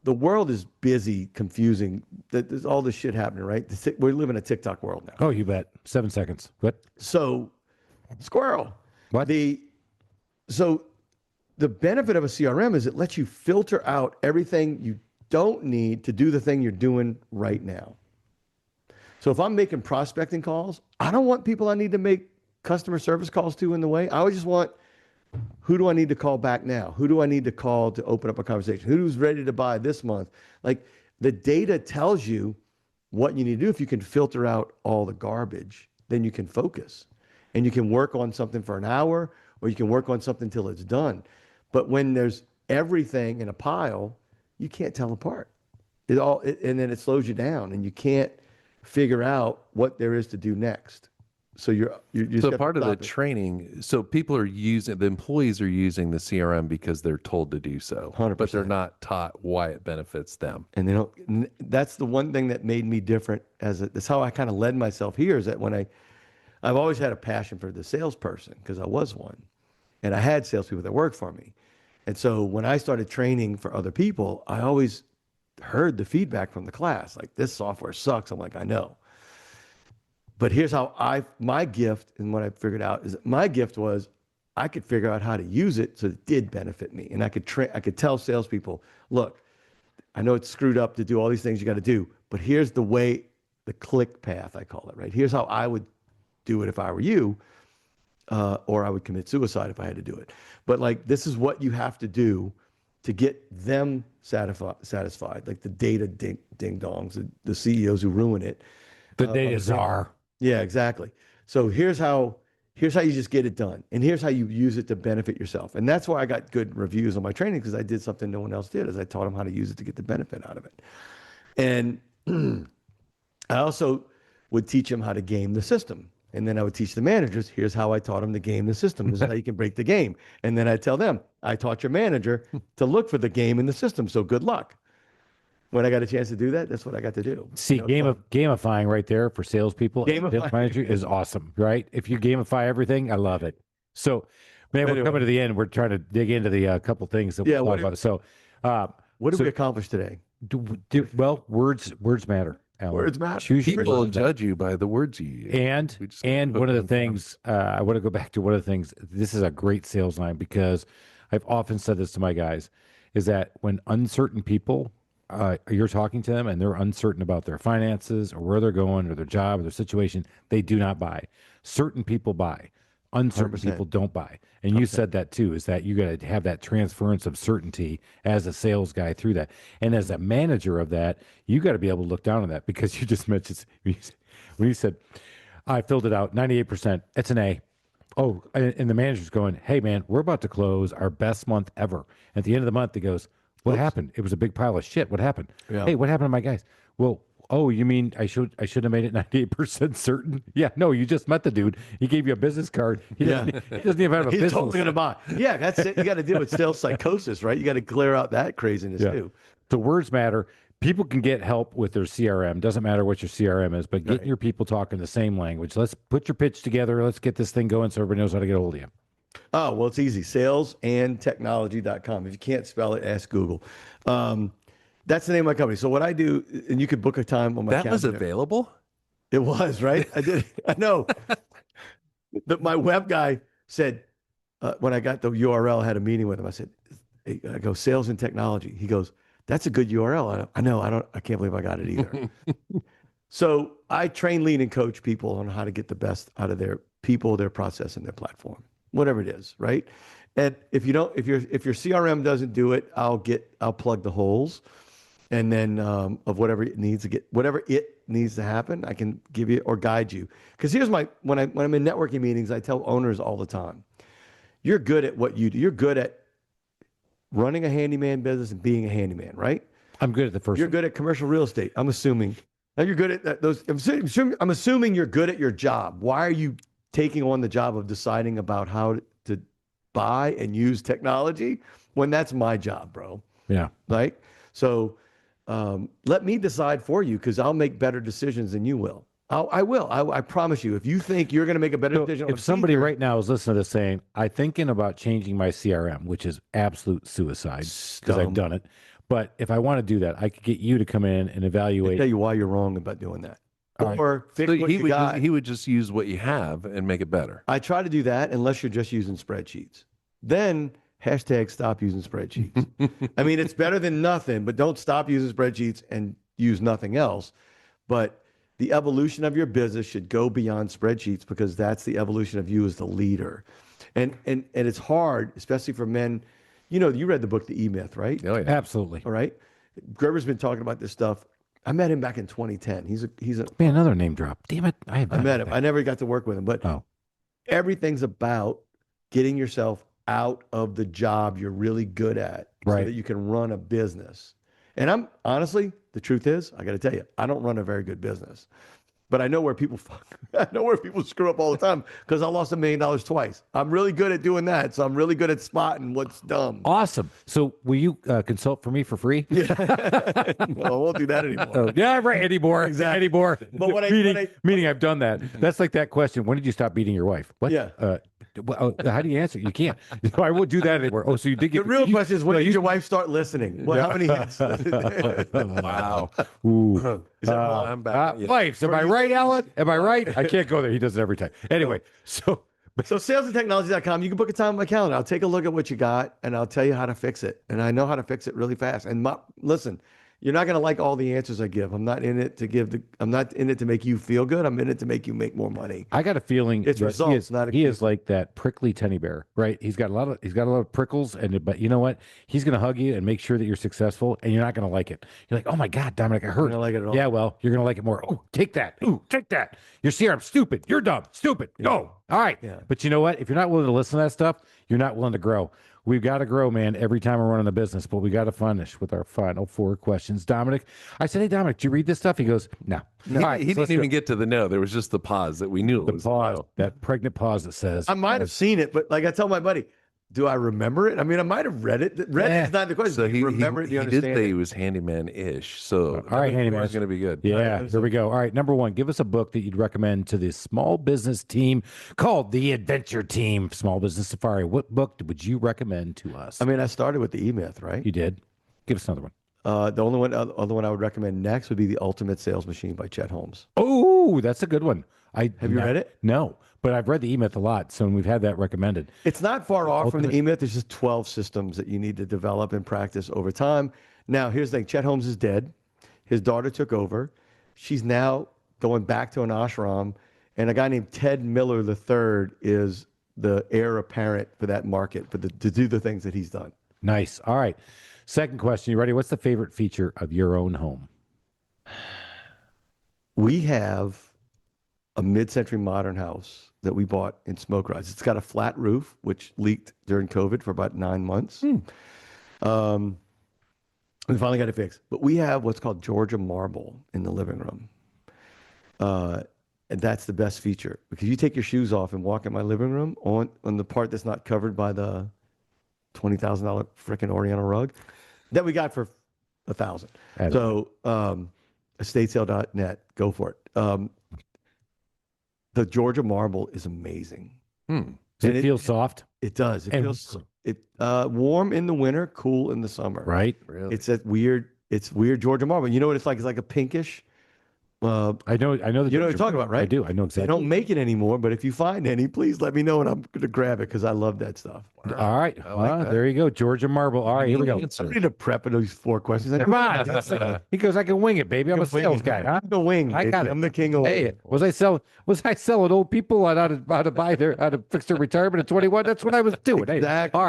The world is busy, confusing. There's all this shit happening, right? We live in a TikTok world now. Oh, you bet. 7 seconds. What? So, squirrel. What? So the benefit of a CRM is it lets you filter out everything you don't need to do the thing you're doing right now. So if I'm making prospecting calls, I don't want people I need to make customer service calls to in the way. I always just want, who do I need to call back now? Who do I need to call to open up a conversation? Who's ready to buy this month? Like, the data tells you what you need to do. If you can filter out all the garbage, then you can focus and you can work on something for an hour, or you can work on something till it's done. But when there's everything in a pile, you can't tell apart. And then it slows you down, and you can't figure out what there is to do next. So you just So got to part of the stop it. training, so people are using, the employees are using the CRM because they're told to do so, 100%. but they're not taught why it benefits them. And they don't. That's the one thing that made me different. That's how I kind of led myself here. Is that when I've always had a passion for the salesperson, because I was one, and I had salespeople that worked for me. And so when I started training for other people, I always heard the feedback from the class, like, this software sucks. I'm like, I know. But here's how my gift, and what I figured out is that my gift was I could figure out how to use it so it did benefit me. And I could tell salespeople, look, I know it's screwed up to do all these things you got to do, but here's the way, the click path, I call it, right? Here's how I would do it if I were you, or I would commit suicide if I had to do it. But like, this is what you have to do to get them satisfied, like the data ding-dongs, the CEOs who ruin it. The data czar. Yeah, exactly. So here's how you just get it done. And here's how you use it to benefit yourself. And that's why I got good reviews on my training, because I did something no one else did, is I taught them how to use it to get the benefit out of it. And I also would teach them how to game the system. And then I would teach the managers, here's how I taught them to game the system. This is how you can break the game. And then I tell them, I taught your manager to look for the game in the system. So good luck. When I got a chance to do that, that's what I got to do. See, gamifying right there for salespeople, sales manager is awesome, right? If you gamify everything, I love it. So, man, we're coming to the end. We're trying to dig into the couple things that we'll talk about. So, what did we accomplish today? Well, words matter. Alan. Words matter. Choose your People words. judge you by the words you use. And one of the things I want to go back to, one of the things, this is a great sales line, because I've often said this to my guys, is that when uncertain people, you're talking to them and they're uncertain about their finances or where they're going or their job or their situation, they do not buy. Certain people buy. Uncertain 100%. people don't buy. And you said that too, is that you got to have that transference of certainty as a sales guy through that. And as a manager of that, you got to be able to look down on that, because you just mentioned, when you said, I filled it out, 98%, it's an A. Oh, and the manager's going, hey man, we're about to close our best month ever. At the end of the month, he goes, what happened? It was a big pile of shit. What happened? Yeah. Hey, what happened to my guys? Well, oh, you mean I should have made it 98% certain? Yeah, no, you just met the dude. He gave you a business card. He doesn't even have a He's business. totally gonna buy. Yeah, that's it. You got to deal with sales psychosis, right? You got to clear out that craziness too. So words matter. People can get help with their CRM. Doesn't matter what your CRM is, but getting your people talking the same language. Let's put your pitch together. Let's get this thing going so everybody knows how to get a hold of you. Oh, well, it's easy. Salesandtechnology.com. If you can't spell it, ask Google. That's the name of my company. So what I do, and you could book a time on my calendar. That was available? It was, right? I did. I know. My web guy said, when I got the URL, I had a meeting with him. I said, hey, I go, sales and technology. He goes, that's a good URL. I know. I can't believe I got it either. So I train, lead, and coach people on how to get the best out of their people, their process, and their platform, whatever it is, right? And if your CRM doesn't do it, I'll plug the holes, and then of whatever it needs to happen, I can give you or guide you. Because here's when I'm in networking meetings, I tell owners all the time, you're good at what you do. You're good at running a handyman business and being a handyman, right? I'm good at the first. You're good at commercial real estate. I'm assuming. Now you're good at those. I'm assuming you're good at your job. Why are you taking on the job of deciding about how to buy and use technology when that's my job, bro? Yeah. Right? So let me decide for you, because I'll make better decisions than you will. I will. I promise you. If you think you're going to make a better decision, if somebody right now is listening to this saying, I'm thinking about changing my CRM, which is absolute suicide because I've done it. But if I want to do that, I could get you to come in and evaluate. I'll tell you why you're wrong about doing that. All Or fix what you got. He would just use what you have and make it better. I try to do that unless you're just using spreadsheets. Then #stop using spreadsheets. I mean, it's better than nothing, but don't stop using spreadsheets and use nothing else. But the evolution of your business should go beyond spreadsheets because that's the evolution of you as the leader. And it's hard, especially for men. You know, you read the book, The E-Myth, right? Oh, yeah. Absolutely. All right. Greber's been talking about this stuff. I met him back in 2010. He's a Man, another name drop. Damn it. I met him. I never got to work with him, but everything's about getting yourself out of the job you're really good at so Right. that you can run a business. And I'm honestly, the truth is, I got to tell you, I don't run a very good business. But I know where people I know where people screw up all the time because I lost $1 million twice. I'm really good at doing that. So I'm really good at spotting what's dumb. Awesome. So will you consult for me for free? No, I won't do that anymore. Oh, yeah, right. Anymore. Exactly. Anymore. But meaning I've done that. That's like that question. When did you stop beating your wife? What? Yeah. How do you answer? You can't. I won't do that anymore. Oh, so you did get The real question is, when did your wife start listening? Well, how many hits? Wow. Ooh. I'm back. Yeah. Wives, am I right, Alan? Am I right? I can't go there. He does it every time. Anyway, so So salesandtechnology.com, you can book a time on my calendar. I'll take a look at what you got and I'll tell you how to fix it. And I know how to fix it really fast. And listen, you're not going to like all the answers I give. I'm not in it to make you feel good. I'm in it to make you make more money. I got a feeling It's that results, he is like that prickly teddy bear, right? He's got a lot of prickles, but you know what? He's going to hug you and make sure that you're successful, and you're not going to like it. You're like, oh my God, Dominic, I hurt. You're not gonna like it at all. Yeah, well, you're going to like it more. Oh, take that. Ooh, take that. Your CRM, stupid. You're dumb. Stupid. Go. All right. Yeah. But you know what? If you're not willing to listen to that stuff, you're not willing to grow. We've got to grow, man, every time we're running a business, but we got to finish with our final 4 questions. Dominic, I said, hey, Dominic, did you read this stuff? He goes, no. He, All right, he so let's didn't do even get to the no. There was just the pause that we knew it the was pause, no. that pregnant pause that says, I might have seen it, but like I tell my buddy, do I remember it? I mean, I might have read it. Read it is not the question. So Do you remember it? Do you he did understand say it? he was handyman-ish. So all right, handyman. is going to be good. Yeah, here we go. All right, number 1, give us a book that you'd recommend to the small business team called The Adventure Team Small Business Safari. What book would you recommend to us? I mean, I started with the E-Myth, right? You did. Give us another one. The only other one I would recommend next would be The Ultimate Sales Machine by Chet Holmes. Oh, that's a good one. Have you read it? No, but I've read the E-Myth a lot, so we've had that recommended. It's not far off from the E-Myth. There's just 12 systems that you need to develop and practice over time. Now, here's the thing. Chet Holmes is dead. His daughter took over. She's now going back to an ashram, and a guy named Ted Miller III is the heir apparent for that market, to do the things that he's done. Nice. All right. Second question. You ready? What's the favorite feature of your own home? We have a mid-century modern house that we bought in Smoke Rise. It's got a flat roof, which leaked during COVID for about 9 months. We finally got it fixed. But we have what's called Georgia marble in the living room. And that's the best feature because you take your shoes off and walk in my living room on the part that's not covered by the $20,000 freaking Oriental rug that we got for $1,000. So estatesale.net, go for it. The Georgia marble is amazing. Does it feel soft? It does. It feels warm in the winter, cool in the summer. Right. Really? It's weird Georgia marble. You know what it's like? It's like a pinkish. I know. You know what you're talking about, right? I do. I know exactly. They don't make it anymore, but if you find any, please let me know, and I'm going to grab it because I love that stuff. All right. I like that. There you go. Georgia marble. All right. Here we go. I need to prep those 4 questions. Come on. He goes, I can wing it, baby. I'm a sales guy, huh? I'm the wing. I got it. I'm the king of Hey, was I selling old people on how to fix their retirement at 21? That's what I was doing. Hey, Exactly. All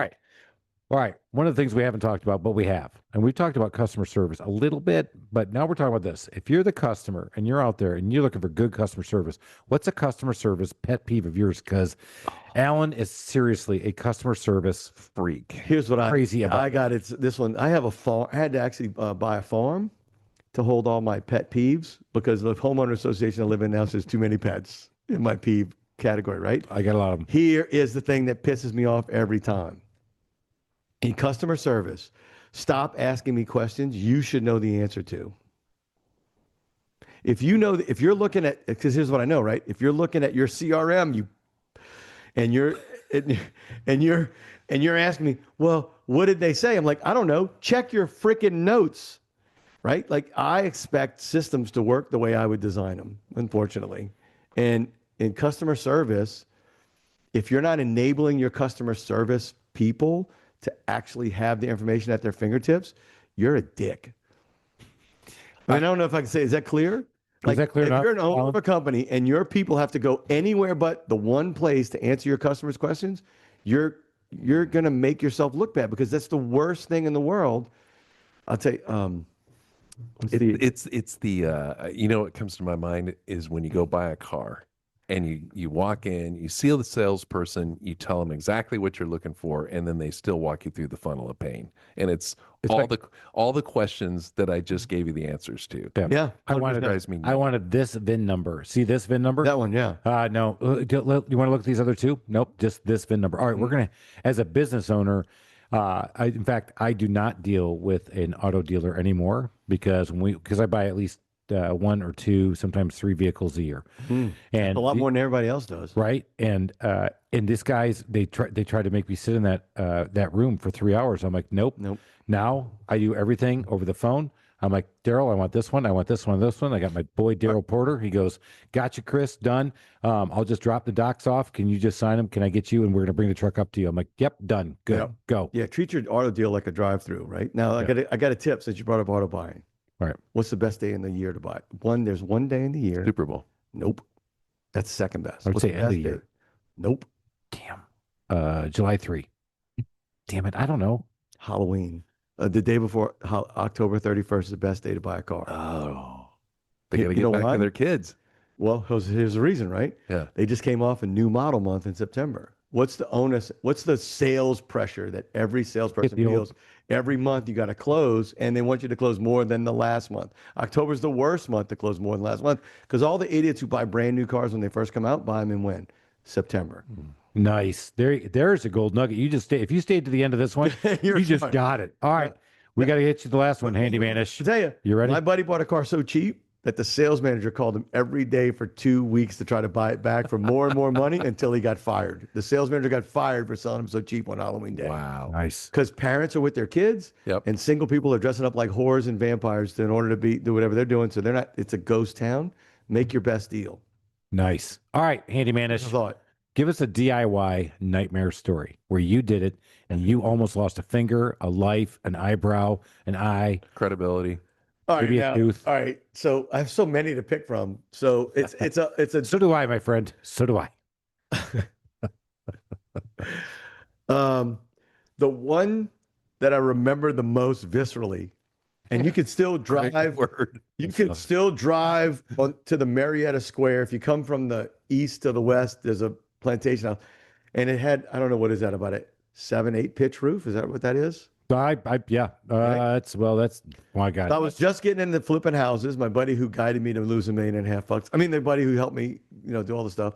right. One of the things we haven't talked about, but we have, and we've talked about customer service a little bit, but now we're talking about this. If you're the customer and you're out there and you're looking for good customer service, what's a customer service pet peeve of yours? Because Alan is seriously a customer service Freak. Here's what crazy about. I got. It's this one. I have a farm. I had to actually buy a farm to hold all my pet peeves because the homeowner association I live in now says too many pets in my peeve category. Right. I got a lot of them. Here is the thing that pisses me off every time. In customer service, stop asking me questions you should know the answer to. If you're looking at, because here's what I know, right? If you're looking at your CRM, and you're asking me, well, what did they say? I'm like, I don't know. Check your freaking notes, right? Like I expect systems to work the way I would design them, unfortunately. And in customer service, if you're not enabling your customer service people to actually have the information at their fingertips, you're a dick. I don't know if I can say, is that clear? Is that clear if enough, you're an owner Alan? of a company and your people have to go anywhere but the one place to answer your customers' questions, you're gonna make yourself look bad because that's the worst thing in the world. I'll tell you, It's the you know what comes to my mind is when you go buy a car and you walk in, you see the salesperson, you tell them exactly what you're looking for, and then they still walk you through the funnel of pain. And it's all the questions that I just gave you the answers to. yeah, I wanted, drives me I wanted this VIN number. See this VIN number? that one, yeah. No. You want to look at these other two? Nope. Just this VIN number. All right. We're gonna, as a business owner, in fact, I do not deal with an auto dealer anymore because I buy at least one or two, sometimes three vehicles a year, and A lot more than everybody else does. right. And these guys, they try to make me sit in that room for 3 hours. I'm like, nope. Now I do everything over the phone. I'm like, Daryl, I want this one. I want this one, this one. I got my boy, Daryl Porter. He goes, gotcha, Chris, done. I'll just drop the docs off. Can you just sign them? Can I get you? And we're going to bring the truck up to you. I'm like, yep, done. Good. Yep. Go. Yeah, treat your auto deal like a drive-through, right? Now, I got a tip since you brought up auto buying. Right. What's the best day in the year to buy? There's one day in the year. Super Bowl. Nope. That's second best. I would What's say the end of best the year. day? Nope. Damn. July 3. Damn it. I don't know. Halloween. The day before October 31st is the best day to buy a car. Oh, they got to You get know back why? to their kids. Well, here's the reason, right? Yeah. They just came off a new model month in September. What's the onus? What's the sales pressure that every salesperson the old- feels? Every month you got to close, and they want you to close more than the last month. October's the worst month to close more than last month because all the idiots who buy brand new cars when they first come out buy them in when? September. Nice. There's a gold nugget. If you stayed to the end of this one, You're you just smart. got it. All right. We got to get you the last one, Handymanish. I tell you, You ready? my buddy bought a car so cheap that the sales manager called him every day for 2 weeks to try to buy it back for more and more money until he got fired. The sales manager got fired for selling him so cheap on Halloween day. Wow. Nice. Because parents are with their kids, Yep. and single people are dressing up like whores and vampires in order to do whatever they're doing. So they're not. It's a ghost town. Make your best deal. Nice. All right, Handymanish. I thought. Give us a DIY nightmare story where you did it and you almost lost a finger, a life, an eyebrow, an eye. Credibility. All right, Maybe a now, tooth. all right. So I have so many to pick from. So it's a So do I, my friend. So do I. the one that I remember the most viscerally, and you could still Great drive. word. You could still drive to the Marietta Square. If you come from the east to the west, there's a plantation house, and it had, I don't know, what is that, about a 7-8 pitch roof? Is that what that is? Yeah. That's my God. So I was just getting into flipping houses. My buddy who guided me to lose $1.5 million. I mean, the buddy who helped me, do all the stuff.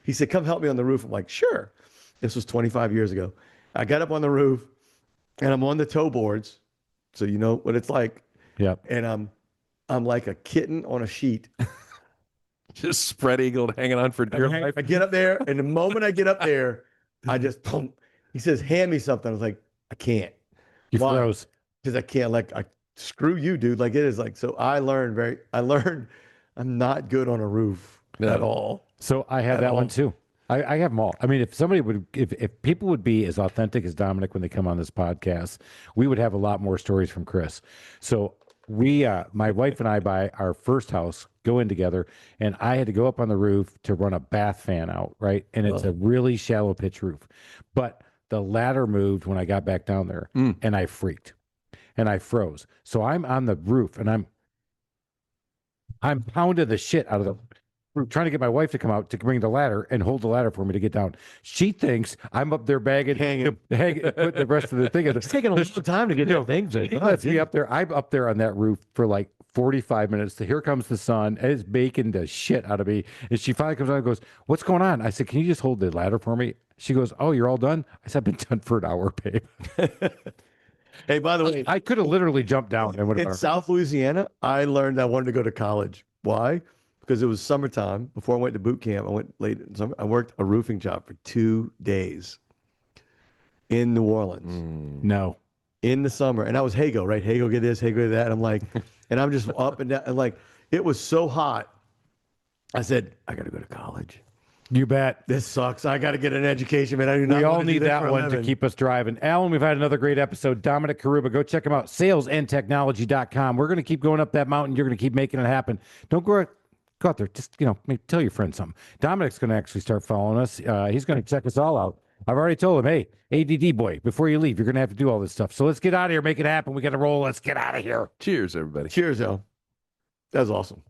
He said, "Come help me on the roof." I'm like, "Sure." This was 25 years ago. I got up on the roof, and I'm on the toe boards, so you know what it's like. Yep. And I'm like a kitten on a sheet. Just spread eagled, hanging on for dear life. I get up there, and the moment I get up there, I just boom. He says, "Hand me something." I was like, "I can't." You Why? froze. Because I can't. Screw you, dude. Like, it is like, so I learned I'm not good on a roof at all. So I have that one too. I have them all. I mean, if people would be as authentic as Dominic when they come on this podcast, we would have a lot more stories from Chris. So my wife and I buy our first house, go in together, and I had to go up on the roof to run a bath fan out, right? And it's a really shallow pitch roof. But the ladder moved when I got back down there, and I freaked. And I froze. So I'm on the roof, and I'm pounding the shit out of the roof, trying to get my wife to come out to bring the ladder and hold the ladder for me to get down. She thinks I'm up there hanging, put the rest of the thing. It's taking a long time to get the things. Let's be up there. I'm up there on that roof for like 45 minutes. So here comes the sun. And it's baking the shit out of me. And she finally comes out and goes, "What's going on?" I said, "Can you just hold the ladder for me?" She goes, "Oh, you're all done?" I said, "I've been done for an hour, babe." Hey, by the way, I could have literally jumped down and would in have. South Louisiana, I learned I wanted to go to college. Why? Because it was summertime. Before I went to boot camp, I went late in summer. I worked a roofing job for 2 days in New Orleans No. in the summer. And I was Hago, right? Hago, get this, Hago, get that. I'm like, and I'm just up and down. And like, it was so hot. I said, I got to go to college. You bet. This sucks. I got to get an education, man. I do not We all want to do need this that for a one to living. keep us driving. Alan, we've had another great episode. Dominic Carubba, go check him out. Salesandtechnology.com. We're going to keep going up that mountain. You're going to keep making it happen. Don't go out there. Just, maybe tell your friend something. Dominic's going to actually start following us. He's going to check us all out. I've already told him, hey, ADD boy, before you leave, you're going to have to do all this stuff. So let's get out of here. Make it happen. We got to roll. Let's get out of here. Cheers, everybody. Cheers, Al. That was awesome.